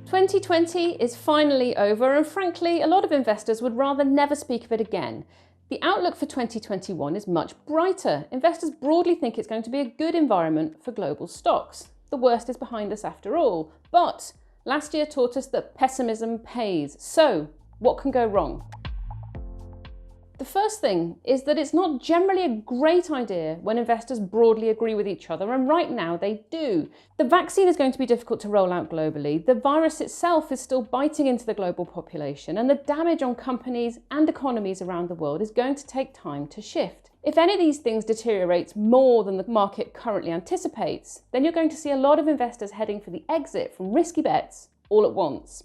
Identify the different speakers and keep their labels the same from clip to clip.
Speaker 1: 2020 is finally over, and frankly, a lot of investors would rather never speak of it again. The outlook for 2021 is much brighter. Investors broadly think it's going to be a good environment for global stocks. The worst is behind us after all. But last year taught us that pessimism pays. So, what can go wrong? The first thing is that it's not generally a great idea when investors broadly agree with each other, and right now they do. The vaccine is going to be difficult to roll out globally. The virus itself is still biting into the global population, and the damage on companies and economies around the world is going to take time to shift. If any of these things deteriorates more than the market currently anticipates, then you're going to see a lot of investors heading for the exit from risky bets all at once.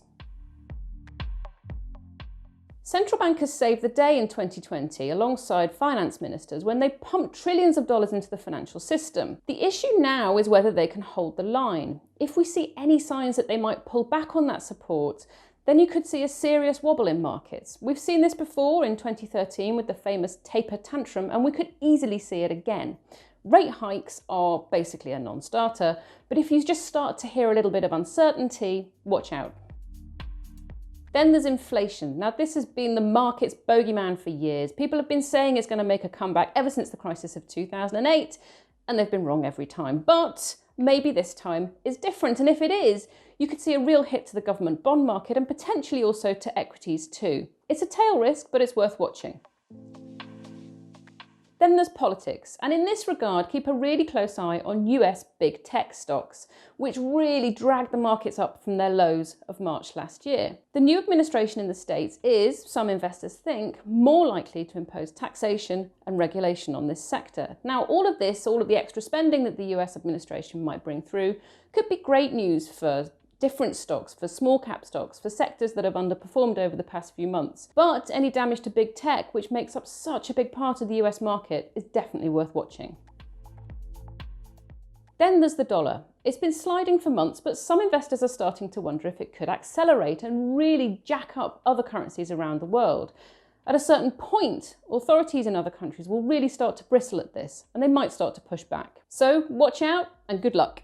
Speaker 1: Central bankers saved the day in 2020 alongside finance ministers when they pumped trillions of dollars into the financial system. The issue now is whether they can hold the line. If we see any signs that they might pull back on that support, then you could see a serious wobble in markets. We've seen this before in 2013 with the famous taper tantrum, and we could easily see it again. Rate hikes are basically a non-starter, but if you just start to hear a little bit of uncertainty, watch out. Then there's inflation. Now, this has been the market's bogeyman for years. People have been saying it's going to make a comeback ever since the crisis of 2008, and they've been wrong every time. But maybe this time is different, and if it is, you could see a real hit to the government bond market and potentially also to equities too. It's a tail risk, but it's worth watching. Then there's politics, and in this regard, keep a really close eye on US big tech stocks, which really dragged the markets up from their lows of March last year. The new administration in the States is, some investors think, more likely to impose taxation and regulation on this sector. Now, all of the extra spending that the US administration might bring through could be great news for different stocks, for small cap stocks, for sectors that have underperformed over the past few months. But any damage to big tech, which makes up such a big part of the US market, is definitely worth watching. Then there's the dollar. It's been sliding for months, but some investors are starting to wonder if it could accelerate and really jack up other currencies around the world. At a certain point, authorities in other countries will really start to bristle at this, and they might start to push back. So watch out and good luck.